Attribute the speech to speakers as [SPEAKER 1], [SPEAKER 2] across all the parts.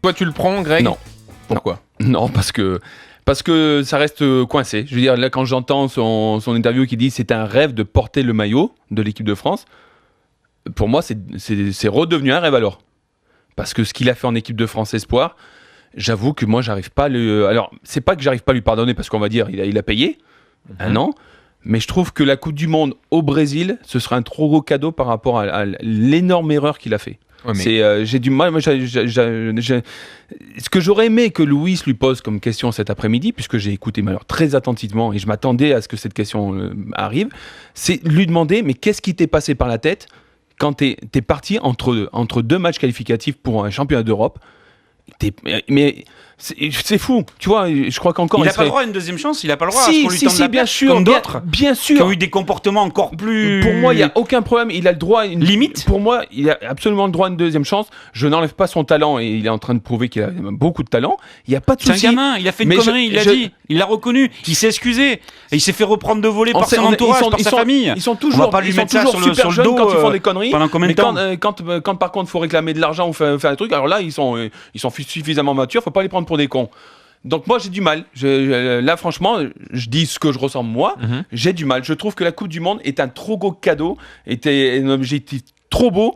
[SPEAKER 1] Toi, tu le prends, Greg ?
[SPEAKER 2] Non.
[SPEAKER 1] Pourquoi ?
[SPEAKER 2] Non, parce que ça reste coincé. Je veux dire, là, quand j'entends son interview qui dit c'est un rêve de porter le maillot de l'équipe de France, pour moi, c'est redevenu un rêve alors. Parce que ce qu'il a fait en équipe de France Espoir, j'avoue que moi, j'arrive pas à lui... Alors, c'est pas que j'arrive pas à lui pardonner, parce qu'on va dire, il a payé un an, mais je trouve que la Coupe du Monde au Brésil, ce serait un trop gros cadeau par rapport à l'énorme erreur qu'il a fait.
[SPEAKER 1] Ouais, mais...
[SPEAKER 2] J'ai du mal. Moi, ce que j'aurais aimé que Louis lui pose comme question cet après-midi, puisque j'ai écouté très attentivement et je m'attendais à ce que cette question arrive, c'est lui demander mais qu'est-ce qui t'est passé par la tête quand t'es parti entre deux matchs qualificatifs pour un championnat d'Europe. Mais c'est fou, tu vois. Je crois qu'encore
[SPEAKER 3] il n'a pas le droit à une deuxième chance. Il n'a pas le droit à ce qu'on lui tende la
[SPEAKER 2] bien
[SPEAKER 3] perche,
[SPEAKER 2] sûr,
[SPEAKER 3] comme d'autres
[SPEAKER 2] bien sûr,
[SPEAKER 3] qui ont eu des comportements encore plus.
[SPEAKER 2] Pour moi, il y a aucun problème. Il a le droit à une
[SPEAKER 3] limite.
[SPEAKER 2] Pour moi, il a absolument le droit à une deuxième chance. Je n'enlève pas son talent et il est en train de prouver qu'il a beaucoup de talent. Il y a pas de souci.
[SPEAKER 3] C'est un gamin. Il a fait une connerie. Il l'a dit. Il l'a reconnu. Il s'est excusé. Et il s'est fait reprendre de voler par son entourage, par sa famille.
[SPEAKER 2] Ils sont toujours.
[SPEAKER 3] On va pas lui mettre ça sur le dos
[SPEAKER 2] quand ils font des conneries.
[SPEAKER 3] Pendant combien de temps ?
[SPEAKER 2] Quand par contre, faut réclamer de l'argent ou faire des trucs. Alors là, ils sont suffisamment matures. Faut pas les prendre pour des cons. Donc moi j'ai du mal, là franchement je dis ce que je ressens moi, j'ai du mal, je trouve que la Coupe du Monde est un trop gros cadeau, était un objectif trop beau.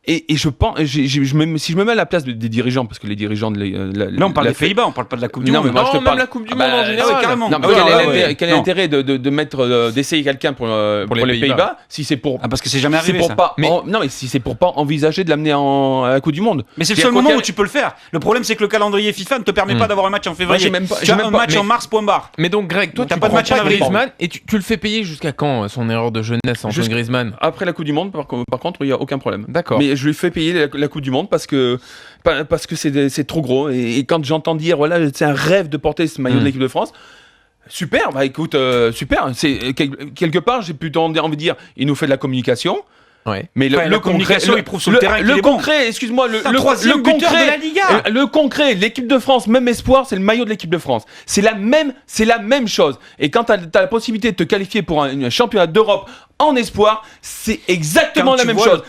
[SPEAKER 2] Et je pense, si je me mets à la place des dirigeants, parce que les dirigeants de
[SPEAKER 3] là on parle des Pays-Bas, on parle pas de la Coupe du Monde.
[SPEAKER 1] Mais moi je te parle de la Coupe du Monde en général.
[SPEAKER 3] Carrément.
[SPEAKER 2] Non, quel est l'intérêt d'essayer quelqu'un pour les Pays-Bas si c'est pour
[SPEAKER 3] parce que c'est jamais arrivé ça.
[SPEAKER 2] Non mais si c'est pour pas envisager de l'amener à la Coupe du Monde.
[SPEAKER 3] Mais c'est le seul moment où tu peux le faire. Le problème c'est que le calendrier FIFA ne te permet pas d'avoir un match en février. Tu as un match en mars point barre.
[SPEAKER 1] Mais donc Greg, toi
[SPEAKER 3] t'as
[SPEAKER 1] tu
[SPEAKER 3] pas de match en avril.
[SPEAKER 1] Griezmann et tu le fais payer jusqu'à quand son erreur de jeunesse Antoine Griezmann ?
[SPEAKER 2] Après la Coupe du Monde par contre il y a aucun problème.
[SPEAKER 1] D'accord.
[SPEAKER 2] Mais je lui fais payer la Coupe du Monde parce que c'est trop gros et quand j'entends dire voilà c'est un rêve de porter ce maillot de l'équipe de France, super, bah écoute, super, c'est quelque part j'ai plutôt envie de dire il nous fait de la communication.
[SPEAKER 1] Ouais.
[SPEAKER 2] Mais
[SPEAKER 3] le communication, il prouve sur le terrain qu'il est bon.
[SPEAKER 2] Excuse-moi, le
[SPEAKER 3] troisième buteur
[SPEAKER 2] concret
[SPEAKER 3] de la Liga.
[SPEAKER 2] Le concret, l'équipe de France, même espoir, c'est le maillot de l'équipe de France. C'est la même chose. Et quand t'as la possibilité de te qualifier pour un championnat d'Europe en espoir, c'est exactement la même chose.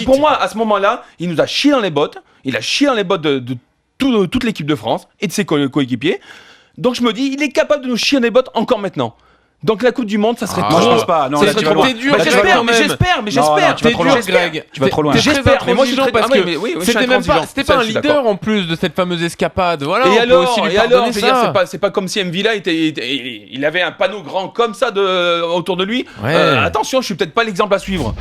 [SPEAKER 2] Pour moi, à ce moment-là, il nous a chié dans les bottes. Il a chié dans les bottes de toute l'équipe de France et de ses coéquipiers. Donc je me dis, il est capable de nous chier dans les bottes encore maintenant. Donc la Coupe du Monde, ça serait trop.
[SPEAKER 3] Moi je pense pas. Non, là tu vas loin.
[SPEAKER 1] T'es dur,
[SPEAKER 2] j'espère.
[SPEAKER 3] Tu vas trop loin.
[SPEAKER 1] Greg.
[SPEAKER 3] Tu vas trop loin.
[SPEAKER 1] J'espère. Mais moi je suis parce que c'était pas un
[SPEAKER 2] suis
[SPEAKER 1] leader en plus de cette fameuse escapade. Voilà.
[SPEAKER 2] Et
[SPEAKER 1] on peut
[SPEAKER 2] alors,
[SPEAKER 1] aussi lui pardonner ça.
[SPEAKER 2] c'est pas comme si Mvila il avait un panneau grand comme ça autour de lui.
[SPEAKER 1] Ouais.
[SPEAKER 2] Attention, je suis peut-être pas l'exemple à suivre.